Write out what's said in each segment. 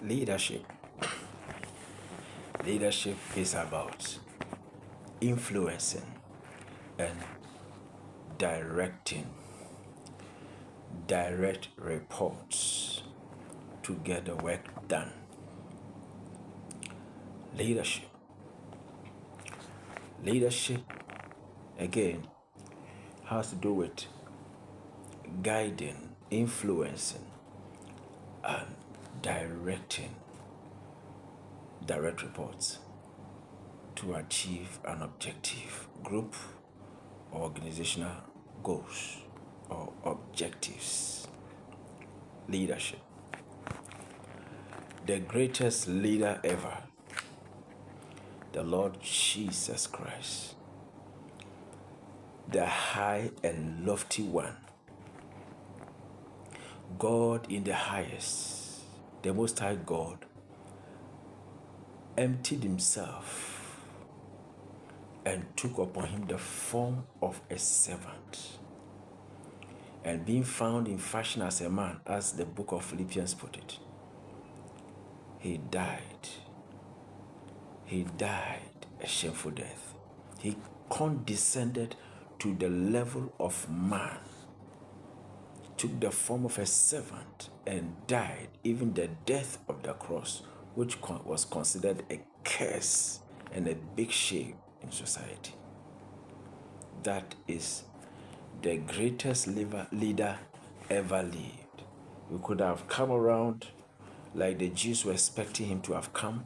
Leadership. Leadership is about influencing and directing direct reports to get the work done. Leadership. Leadership, again, has to do with guiding, influencing, and directing direct reports to achieve an objective, group or organizational goals or objectives. Leadership. The greatest leader ever, the Lord Jesus Christ, the high and lofty one, God in the highest, the Most High God, emptied himself and took upon him the form of a servant. And being found in fashion as a man, as the book of Philippians put it, he died. He died a shameful death. He condescended to the level of man, took the form of a servant, and died, even the death of the cross, which was considered a curse and a big shame in society. That is the greatest leader ever lived. We could have come around like the Jews were expecting him to have come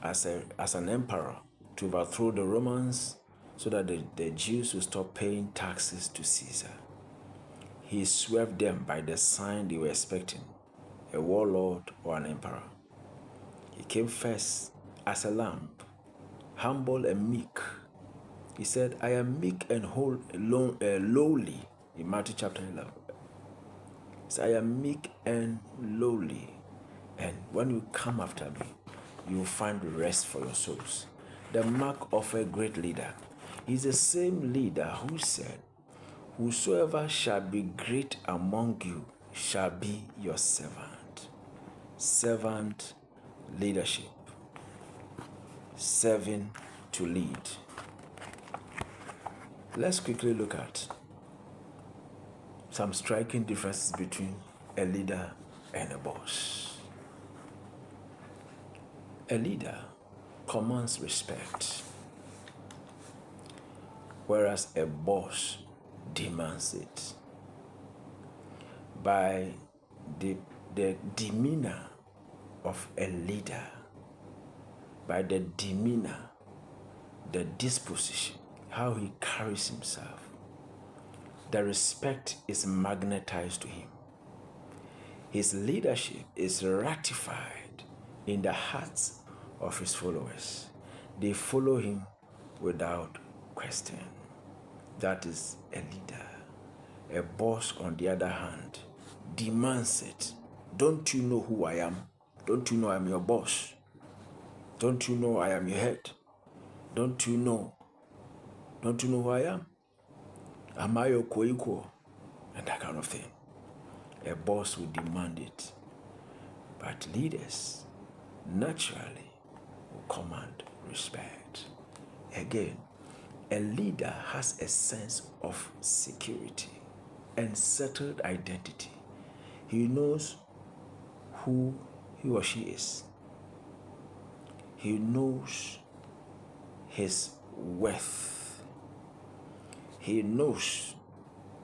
as an emperor to overthrow the Romans so that the Jews would stop paying taxes to Caesar. He swerved them by the sign they were expecting, a warlord or an emperor. He came first as a lamb, humble and meek. He said, I am meek and lowly, in Matthew chapter 11. He said, I am meek and lowly, and when you come after me, you will find rest for your souls. The mark of a great leader is the same leader who said, whosoever shall be great among you shall be your servant. Servant leadership. Serving to lead. Let's quickly look at some striking differences between a leader and a boss. A leader commands respect, whereas a boss demands it. By the demeanor of a leader, by the demeanor, the disposition, how he carries himself, the respect is magnetized to him. His leadership is ratified in the hearts of his followers. They follow him without question. That is a leader. A boss, on the other hand, demands it. Don't you know who I am? Don't you know I'm your boss? Don't you know I am your head? Don't you know who I am? Am I your co-equal? And that kind of thing. A boss will demand it. But leaders naturally will command respect. Again, a leader has a sense of security and settled identity. He knows who he or she is. He knows his worth. He knows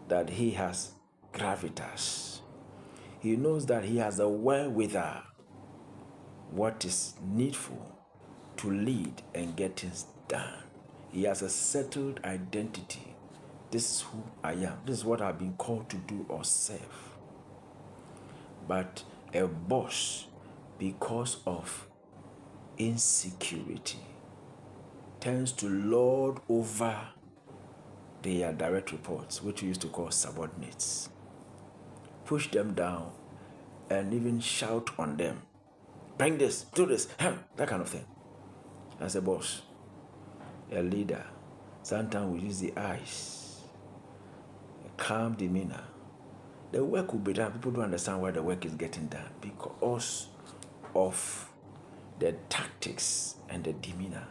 that he has gravitas. He knows that he has a wherewithal, what is needful to lead and get things done. He has a settled identity. This is who I am. This is what I've been called to do or serve. But a boss, because of insecurity, tends to lord over their direct reports, which we used to call subordinates. Push them down and even shout on them. Bring this, do this, that kind of thing. As a boss, a leader, sometimes we use the eyes, a calm demeanor. The work will be done. People don't understand why the work is getting done because of the tactics and the demeanor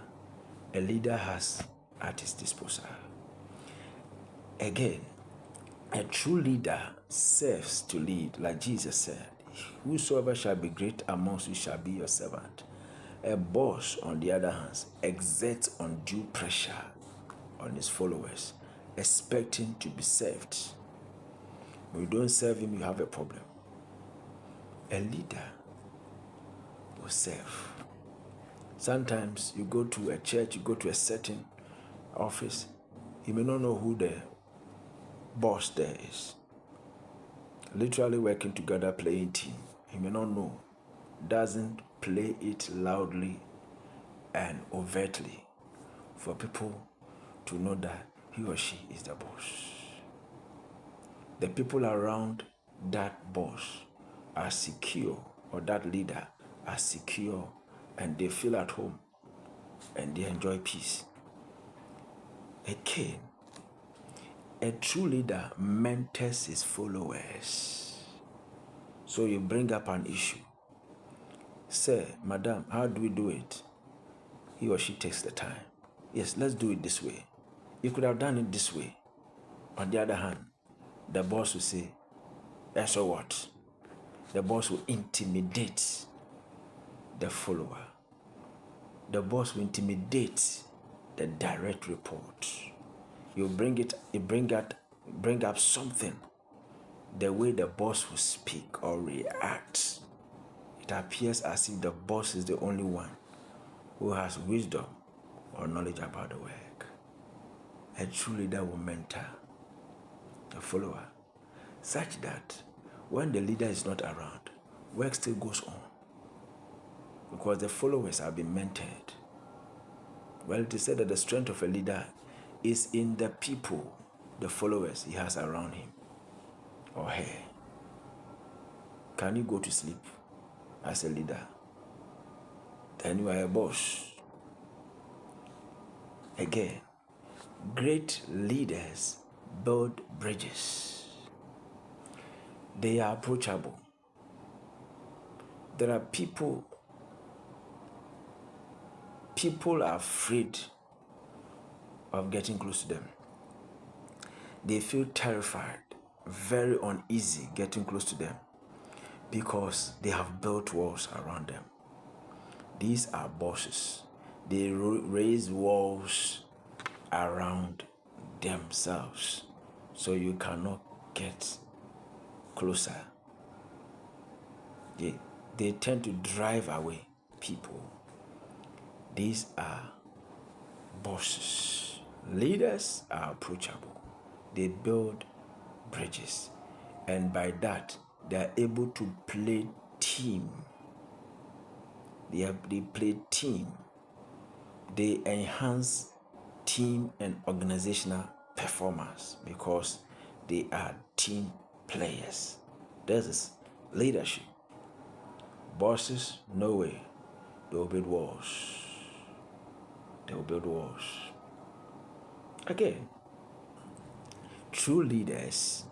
a leader has at his disposal. Again, a true leader serves to lead, like Jesus said, whosoever shall be great amongst you shall be your servant. A boss, on the other hand, exerts undue pressure on his followers, expecting to be served. When you don't serve him, you have a problem. A leader will serve. Sometimes you go to a church, you go to a certain office, you may not know who the boss there is. Literally working together, playing team. You may not know. Doesn't play it loudly and overtly for people to know that he or she is the boss. The people around that boss are secure, or that leader are secure, and they feel at home and they enjoy peace. Again, a true leader mentors his followers. So you bring up an issue. Sir, madam, how do we do it? He or she takes the time. Yes, let's do it this way. You could have done it this way. On the other hand, the boss will say, so what? The boss will intimidate the follower. The boss will intimidate the direct report. You bring up something, the way the boss will speak or react. It appears as if the boss is the only one who has wisdom or knowledge about the work. A true leader will mentor the follower such that when the leader is not around, work still goes on because the followers have been mentored. Well, it is said that the strength of a leader is in the people, the followers he has around him or her. Can you go to sleep as a leader? Then you are a boss. Again, great leaders build bridges. They are approachable. There are people are afraid of getting close to them. They feel terrified, very uneasy getting close to them because they have built walls around them. These are bosses. They raise walls around themselves so you cannot get closer. They tend to drive away people. These are bosses. Leaders are approachable. They build bridges, and by that they are able to play team. They play team. They enhance team and organizational performance because they are team players. This is leadership. Bosses, no way. They will build walls. They will build walls. Again, true leaders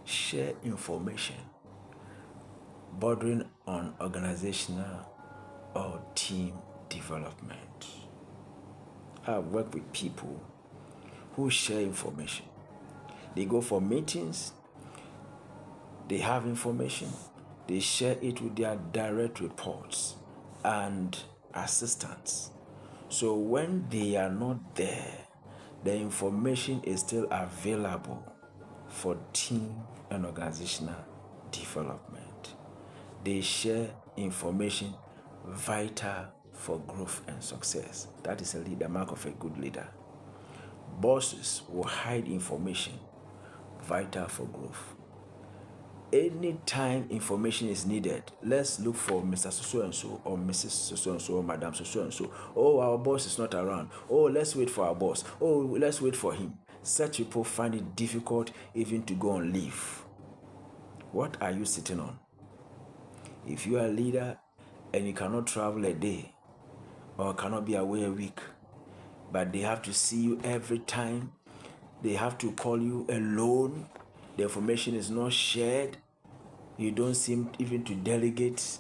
share information bordering on organizational or team development. I've worked with people who share information. They go for meetings, they have information, they share it with their direct reports and assistants. So when they are not there, the information is still available for team and organizational development. They share information vital for growth and success. That is the mark of a good leader. Bosses will hide information vital for growth. Anytime information is needed, let's look for Mr. So-and-so or Mrs. So-and-so or Madam So-and-so. Oh, our boss is not around. Oh, let's wait for our boss. Oh, let's wait for him. Such people find it difficult even to go on leave. What are you sitting on? If you are a leader and you cannot travel a day or cannot be away a week, but they have to see you every time, they have to call you alone, the information is not shared, You don't seem even to delegate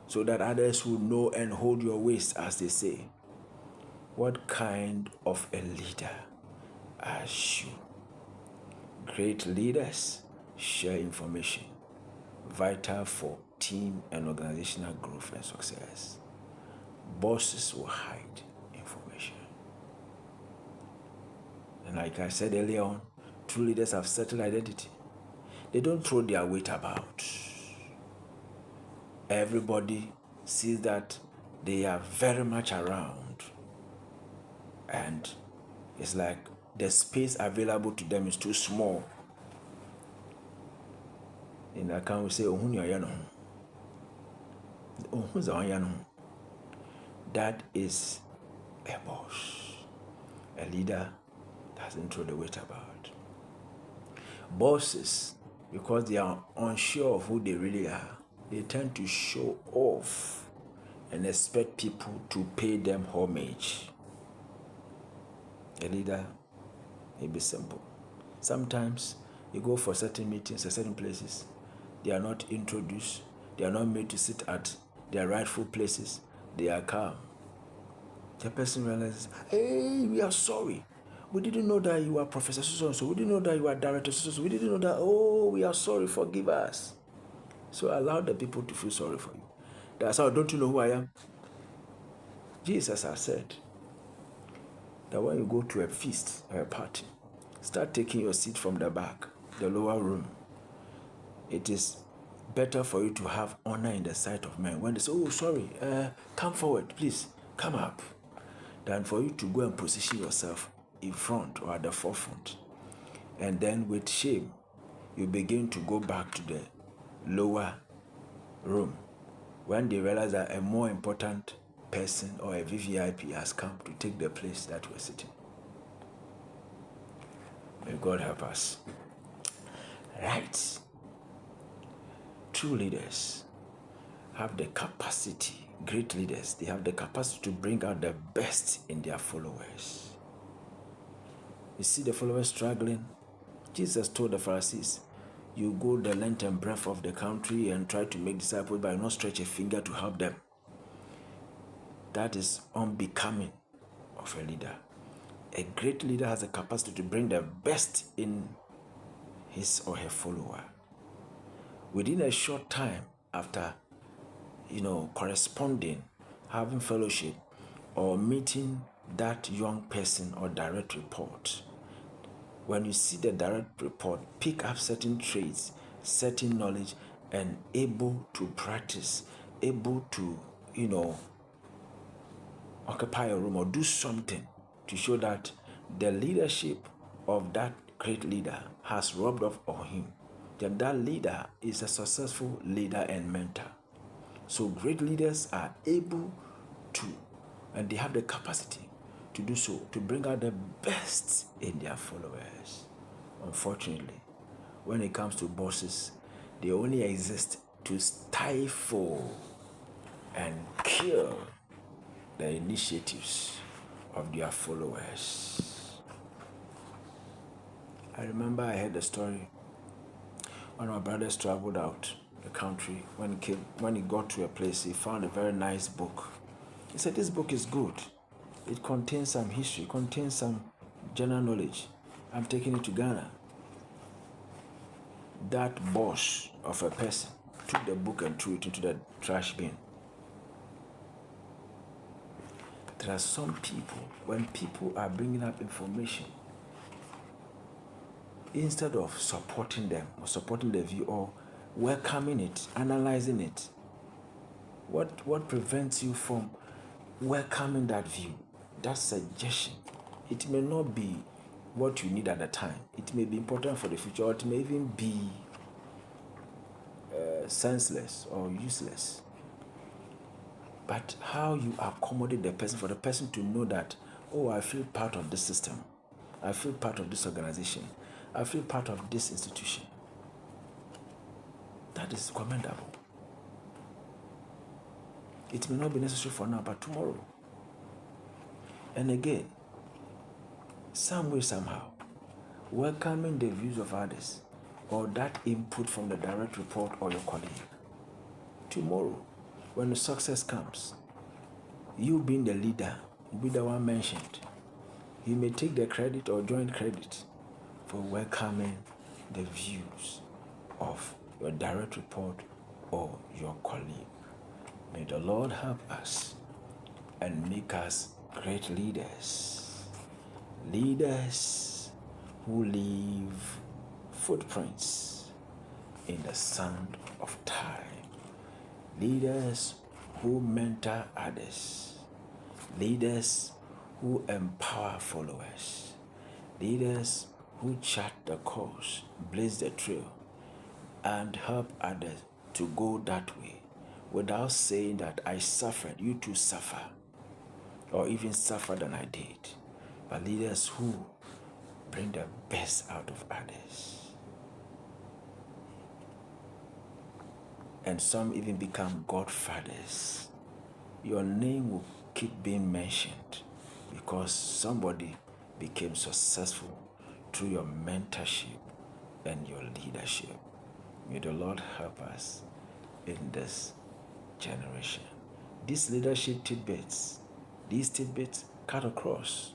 so that others will know and hold your waist, as they say. What kind of a leader are you? Great leaders share information, vital for team and organizational growth and success. Bosses will hide information. And like I said earlier on, true leaders have settled identity. They don't throw their weight about. Everybody sees that they are very much around, and it's like the space available to them is too small. In that can we say, that is a boss. A leader doesn't throw the weight about. Bosses, because they are unsure of who they really are, they tend to show off and expect people to pay them homage. A leader may be simple. Sometimes you go for certain meetings at certain places, they are not introduced, they are not made to sit at their rightful places, they are calm. The person realizes, hey, we are sorry. We didn't know that you are Professor so-and-so. We didn't know that you are Director so-and-so. We didn't know that, oh, we are sorry, forgive us. So allow the people to feel sorry for you. That's how, don't you know who I am? Jesus has said that when you go to a feast or a party, start taking your seat from the back, the lower room. It is better for you to have honor in the sight of men. When they say, oh, sorry, come forward, please, come up, than for you to go and position yourself in front or at the forefront. And then with shame, you begin to go back to the lower room when they realize that a more important person or a VVIP has come to take the place that we're sitting. May God help us. Right. True leaders have the capacity, great leaders, they have the capacity to bring out the best in their followers. You see the followers struggling. Jesus told the Pharisees, you go the length and breadth of the country and try to make disciples, but not stretch a finger to help them. That is unbecoming of a leader. A great leader has the capacity to bring the best in his or her follower. Within a short time after, corresponding, having fellowship, or meeting that young person or direct report, when you see the direct report, pick up certain traits, certain knowledge, and able to practice, able to, occupy a room or do something to show that the leadership of that great leader has rubbed off on him, then that leader is a successful leader and mentor. So great leaders are able to, and they have the capacity to do so, to bring out the best in their followers. Unfortunately, when it comes to bosses, they only exist to stifle and kill the initiatives of their followers. I remember I heard the story. One of my brothers traveled out the country. When he got to a place, he found a very nice book. He said, this book is good. It contains some history, contains some general knowledge. I'm taking it to Ghana. That boss of a person took the book and threw it into the trash bin. There are some people, when people are bringing up information, instead of supporting them or supporting the view or welcoming it, analyzing it, what prevents you from welcoming that view, that suggestion? It may not be what you need at the time. It may be important for the future, or it may even be senseless or useless. But how you accommodate the person, for the person to know that, oh, I feel part of this system, I feel part of this organization, I feel part of this institution. That is commendable. It may not be necessary for now, but tomorrow. And again, some way, somehow, welcoming the views of others or that input from the direct report or your colleague. Tomorrow, when the success comes, you being the leader, be the one mentioned. He may take the credit or joint credit for welcoming the views of your direct report or your colleague. May the Lord help us and make us great leaders. Leaders who leave footprints in the sand of time. Leaders who mentor others. Leaders who empower followers. Leaders who chart the course, blaze the trail, and help others to go that way without saying that I suffered, you too suffer, or even suffer than I did. But leaders who bring the best out of others. And some even become godfathers. Your name will keep being mentioned because somebody became successful through your mentorship and your leadership. May the Lord help us in this generation. These leadership tidbits, cut across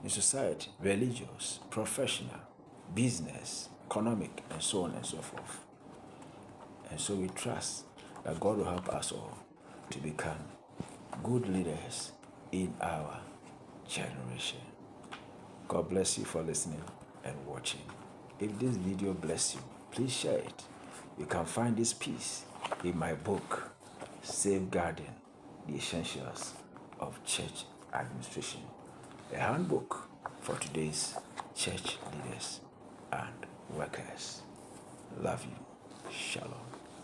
in society, religious, professional, business, economic, and so on and so forth. And so we trust that God will help us all to become good leaders in our generation. God bless you for listening and watching. If this video bless you, please share it. You can find this piece in my book, Safeguarding the Essentials of Church Administration, a handbook for today's church leaders and workers. Love you. Shalom.